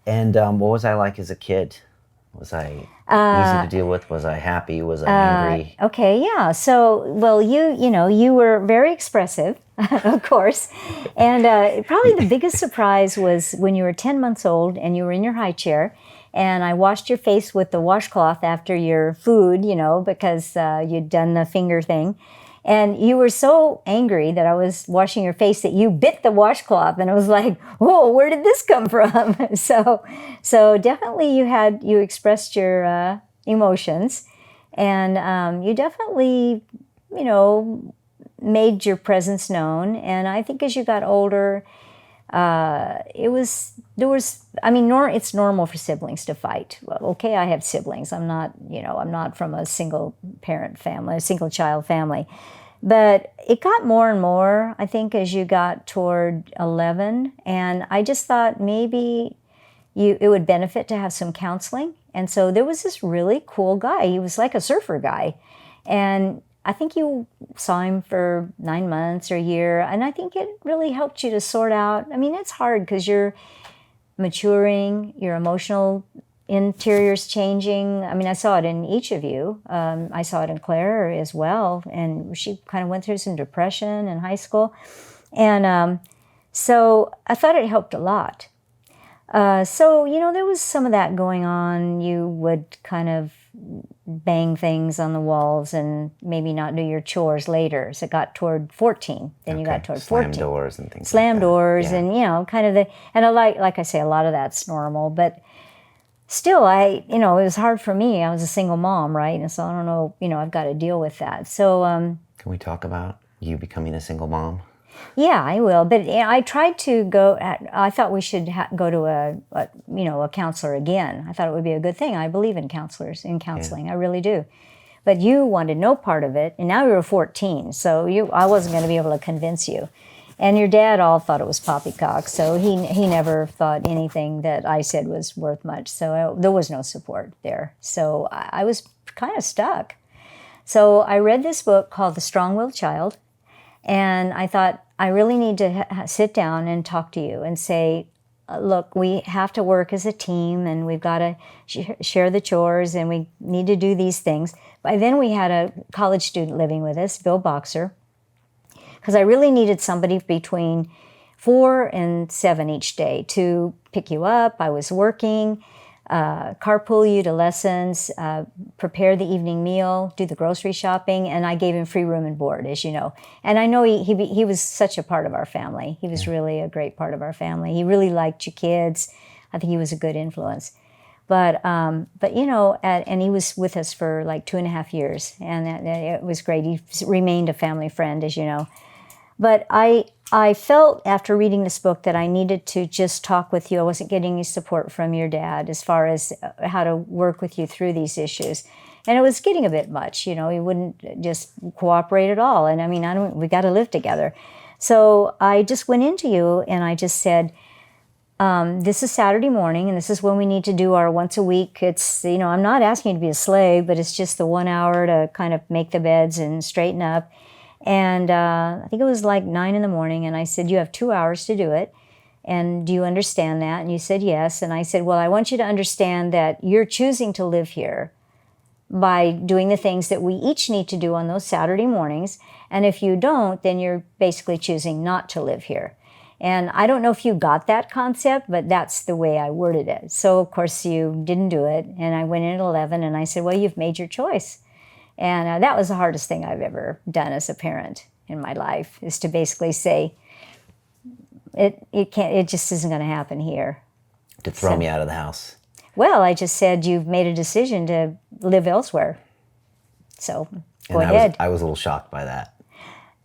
And what was I like as a kid? Was I easy to deal with? Was I happy? Was I angry? Okay, yeah. So, well, you were very expressive, of course, and probably the biggest surprise was when you were 10 months old and you were in your high chair, and I washed your face with the washcloth after your food, because you'd done the finger thing. And you were so angry that I was washing your face that you bit the washcloth, and I was like, "Whoa, where did this come from?" So definitely you expressed your emotions, and you definitely, you know, made your presence known. And I think as you got older, it's normal for siblings to fight. Well, okay, I have siblings. I'm not from a single parent family, a single child family. But it got more and more, I think, as you got toward 11. And I just thought maybe it would benefit to have some counseling. And so there was this really cool guy. He was like a surfer guy. And I think you saw him for 9 months or a year. And I think it really helped you to sort out. I mean, it's hard because you're maturing, your emotional interior's changing. I mean, I saw it in each of you. I saw it in Claire as well. And she kind of went through some depression in high school. And so I thought it helped a lot. There was some of that going on. You would kind of bang things on the walls and maybe not do your chores later. So it got toward 14. Then you got toward 14. Slam doors and things Slam like that. doors Yeah. and, kind of and I like I say, a lot of that's normal. But still, it was hard for me. I was a single mom, right? And so I don't know, I've got to deal with that. So, Can we talk about you becoming a single mom? yeah, I will. But I tried to go. I thought we should go to a counselor again. I thought it would be a good thing. I believe in counseling. Yeah. I really do. But you wanted no part of it, and now you were 14, so I wasn't going to be able to convince you. And your dad all thought it was poppycock, so he never thought anything that I said was worth much. So there was no support there. So I was kind of stuck. So I read this book called The Strong-Willed Child, and I thought, I really need to sit down and talk to you and say, look, we have to work as a team, and we've got to share the chores, and we need to do these things. By then we had a college student living with us, Bill Boxer, because I really needed somebody between 4 and 7 each day to pick you up. I was working, carpool you to lessons, prepare the evening meal, do the grocery shopping, and I gave him free room and board, as you know. And I know he was such a part of our family. He was really a great part of our family. He really liked you kids. I think he was a good influence. But and he was with us for like 2.5 years, and it was great. He remained a family friend, as you know. But I felt after reading this book that I needed to just talk with you. I wasn't getting any support from your dad as far as how to work with you through these issues. And it was getting a bit much, he wouldn't just cooperate at all. And I mean, we got to live together. So I just went into you and I just said, this is Saturday morning and this is when we need to do our once a week. It's, I'm not asking you to be a slave, but it's just the 1 hour to kind of make the beds and straighten up. And I think it was like 9 in the morning, and I said, you have 2 hours to do it, and do you understand that? And you said yes. And I said, well, I want you to understand that you're choosing to live here by doing the things that we each need to do on those Saturday mornings, and if you don't, then you're basically choosing not to live here. And I don't know if you got that concept, but that's the way I worded it. So, of course, you didn't do it, and I went in at 11, and I said, well, you've made your choice. And that was the hardest thing I've ever done as a parent in my life, is to basically say, it just isn't going to happen here. To throw me out of the house. Well, I just said, you've made a decision to live elsewhere. So go ahead. I was a little shocked by that.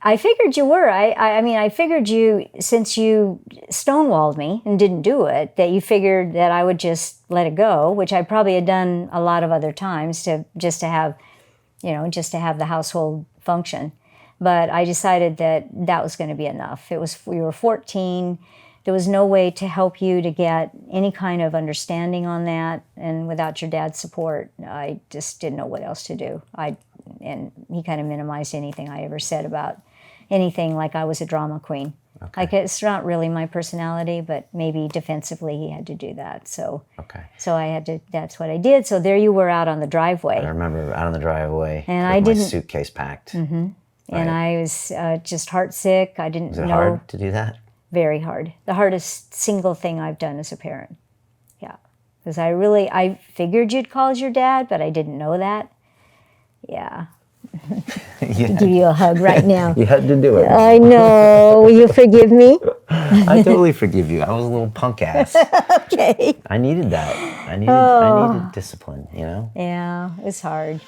I figured you were. I figured you, since you stonewalled me and didn't do it, that you figured that I would just let it go, which I probably had done a lot of other times just to have the household function. But I decided that was going to be enough. We were 14. There was no way to help you to get any kind of understanding on that. And without your dad's support, I just didn't know what else to do. And he kind of minimized anything I ever said about anything, like I was a drama queen. Okay. Like, it's not really my personality, but maybe defensively he had to do that. So, Okay. so I had to, that's what I did. So there you were out on the I driveway. remember out on the driveway And with I my didn't- suitcase packed. And Right. I was just heart sick. I didn't Was it know. hard to do that? Very hard. The hardest single thing I've done as a parent. Yeah. Because I figured you'd call your dad, but I didn't know that. Yeah. Yeah. Give you a hug right now. You had to do it. I know. Will you forgive me? I totally forgive you. I was a little punk ass. Okay. I needed that. I needed discipline, you know? Yeah, it's hard.